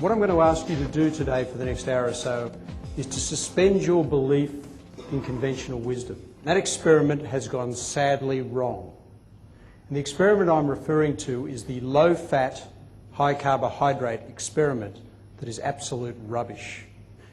What I'm going to ask you to do today for the next hour or so is to suspend your belief in conventional wisdom. That experiment has gone sadly wrong. And the experiment I'm referring to is the low-fat, high-carbohydrate experiment that is absolute rubbish.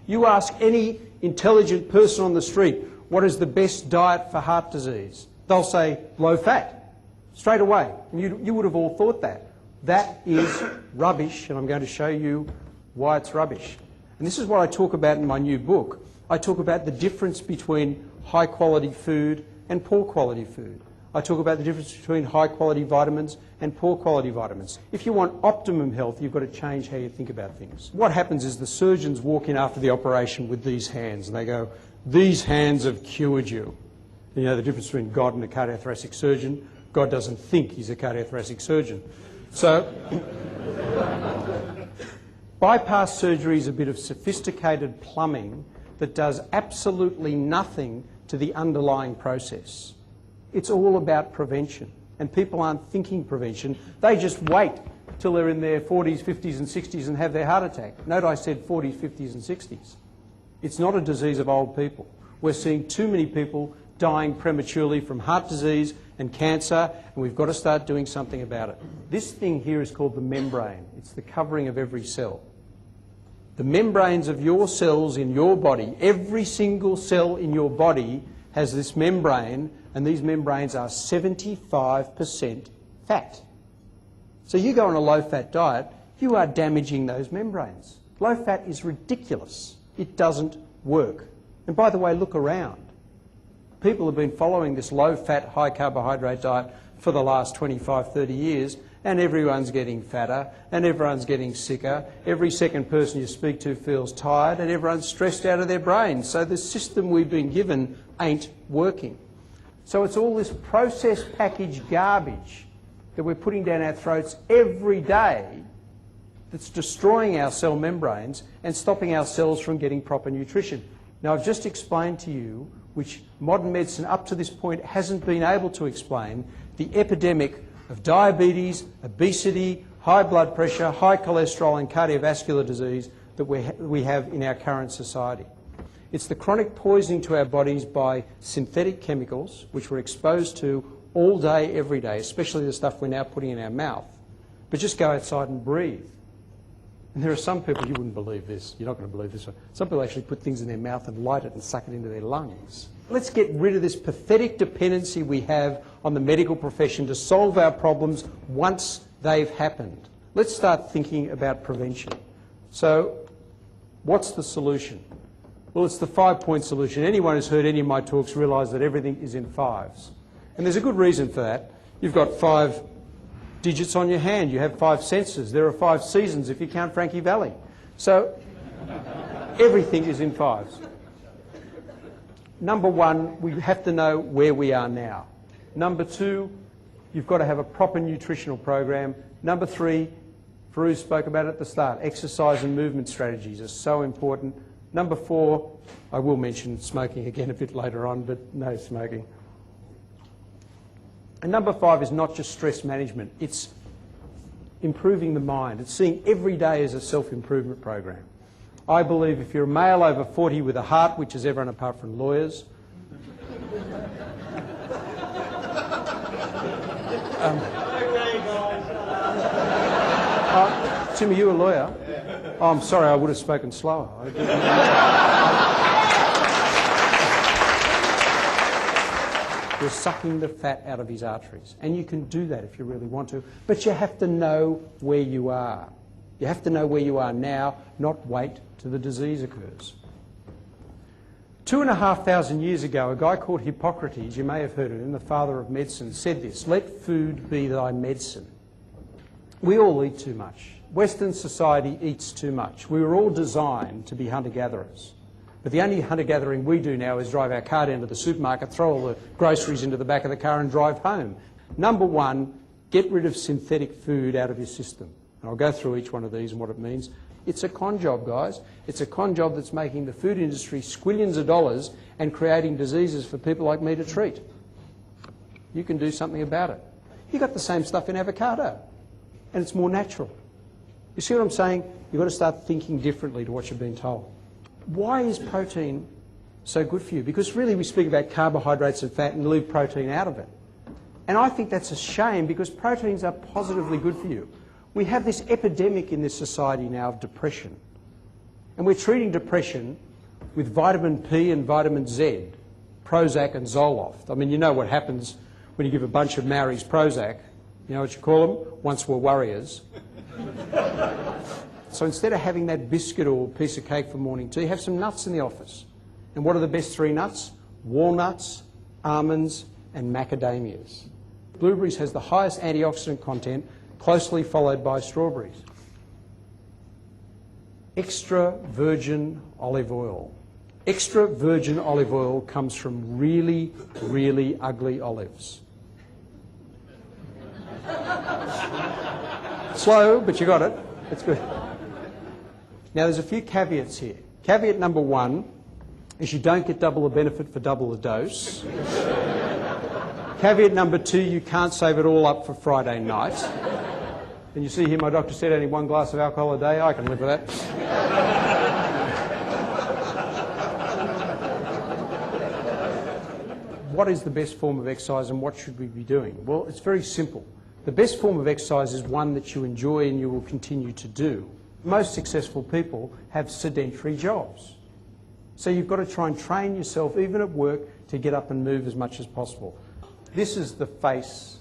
You ask any intelligent person on the street, what is the best diet for heart disease? They'll say low-fat, straight away. And you would have all thought that. That is rubbish, and I'm going to show you why it's rubbish. And this is what I talk about in my new book. I talk about the difference between high-quality food and poor-quality food. I talk about the difference between high-quality vitamins and poor-quality vitamins. If you want optimum health, you've got to change how you think about things. What happens is the surgeons walk in after the operation with these hands, and they go, "These hands have cured you." And you know the difference between God and a cardiothoracic surgeon? God doesn't think he's a cardiothoracic surgeon. So, bypass surgery is a bit of sophisticated plumbing that does absolutely nothing to the underlying process. It's all about prevention, and people aren't thinking prevention. They just wait till they're in their 40s, 50s and 60s and have their heart attack. Note I said 40s, 50s and 60s. It's not a disease of old people. We're seeing too many people dying prematurely from heart disease and cancer, and we've got to start doing something about it. This thing here is called the membrane. It's the covering of every cell. The membranes of your cells in your body, every single cell in your body has this membrane, and these membranes are 75% fat. So you go on a low-fat diet, you are damaging those membranes. Low-fat is ridiculous. It doesn't work. And by the way, look around. People have been following this low-fat, high-carbohydrate diet for the last 25, 30 years, and everyone's getting fatter, and everyone's getting sicker. Every second person you speak to feels tired, and everyone's stressed out of their brains. So the system we've been given ain't working. So it's all this processed packaged garbage that we're putting down our throats every day that's destroying our cell membranes and stopping our cells from getting proper nutrition. Now, I've just explained to you, which modern medicine up to this point hasn't been able to explain, the epidemic of diabetes, obesity, high blood pressure, high cholesterol and cardiovascular disease that we have in our current society. It's the chronic poisoning to our bodies by synthetic chemicals, which we're exposed to all day, every day, especially the stuff we're now putting in our mouth. But just go outside and breathe. And there are some people, you wouldn't believe this, you're not going to believe this one, some people actually put things in their mouth and light it and suck it into their lungs. Let's get rid of this pathetic dependency we have on the medical profession to solve our problems once they've happened. Let's start thinking about prevention. So, what's the solution? Well, it's the 5-point solution. Anyone who's heard any of my talks realise that everything is in fives. And there's a good reason for that. You've got 5 digits on your hand. You have 5 senses. There are 5 seasons if you count Frankie Valli. So everything is in fives. Number 1, we have to know where we are now. Number 2, you've got to have a proper nutritional program. Number 3, Farouz spoke about it at the start, exercise and movement strategies are so important. Number 4, I will mention smoking again a bit later on, but no smoking. And number 5 is not just stress management, it's improving the mind. It's seeing every day as a self-improvement program. I believe if you're a male over 40 with a heart, which is everyone apart from lawyers, Tim, are you a lawyer? Oh, I'm sorry, I would have spoken slower. You're sucking the fat out of his arteries. And you can do that if you really want to. But you have to know where you are. You have to know where you are now, not wait till the disease occurs. 2,500 years ago, a guy called Hippocrates, you may have heard of him, the father of medicine, said this: let food be thy medicine. We all eat too much. Western society eats too much. We were all designed to be hunter-gatherers. But the only hunter-gathering we do now is drive our car down to the supermarket, throw all the groceries into the back of the car and drive home. Number 1, get rid of synthetic food out of your system. And I'll go through each one of these and what it means. It's a con job, guys. It's a con job that's making the food industry squillions of dollars and creating diseases for people like me to treat. You can do something about it. You've got the same stuff in avocado, and it's more natural. You see what I'm saying? You've got to start thinking differently to what you've been told. Why is protein so good for you? Because really we speak about carbohydrates and fat and leave protein out of it. And I think that's a shame, because proteins are positively good for you. We have this epidemic in this society now of depression. And we're treating depression with vitamin P and vitamin Z, Prozac and Zoloft. I mean, you know what happens when you give a bunch of Maoris Prozac. You know what you call them? Once were warriors. So instead of having that biscuit or piece of cake for morning tea, have some nuts in the office. And what are the best 3 nuts? Walnuts, almonds and macadamias. Blueberries has the highest antioxidant content, closely followed by strawberries. Extra virgin olive oil. Extra virgin olive oil comes from really, really ugly olives. Slow, but you got it. It's good. Now there's a few caveats here. Caveat number 1 is you don't get double the benefit for double the dose. Caveat number 2, you can't save it all up for Friday night. And you see here my doctor said only 1 glass of alcohol a day. I can live with that. What is the best form of exercise and what should we be doing? Well, it's very simple. The best form of exercise is one that you enjoy and you will continue to do. Most successful people have sedentary jobs. So you've got to try and train yourself, even at work, to get up and move as much as possible. This is the face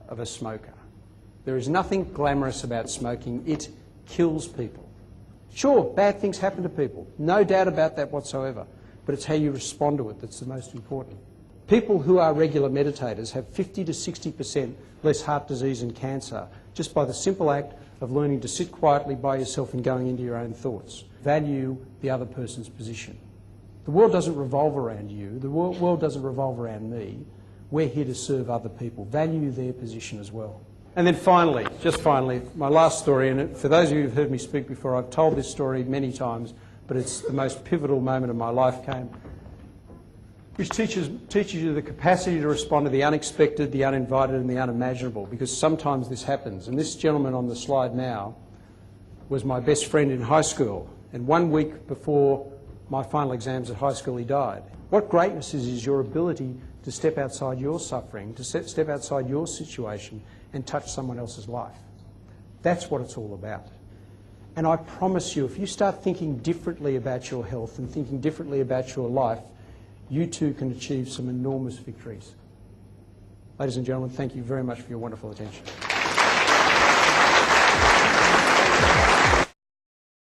of a smoker. There is nothing glamorous about smoking. It kills people. Sure, bad things happen to people. No doubt about that whatsoever. But it's how you respond to it that's the most important. People who are regular meditators have 50 to 60% less heart disease and cancer just by the simple act of learning to sit quietly by yourself and going into your own thoughts. Value the other person's position. The world doesn't revolve around you. The world doesn't revolve around me. We're here to serve other people. Value their position as well. And then finally, just finally, my last story, and for those of you who've heard me speak before, I've told this story many times, but it's the most pivotal moment of my life came, which teaches you the capacity to respond to the unexpected, the uninvited and the unimaginable, because sometimes this happens. And this gentleman on the slide now was my best friend in high school, and 1 week before my final exams at high school he died. What greatness is your ability to step outside your suffering, to step outside your situation and touch someone else's life. That's what it's all about. And I promise you, if you start thinking differently about your health and thinking differently about your life, you too can achieve some enormous victories. Ladies and gentlemen, thank you very much for your wonderful attention.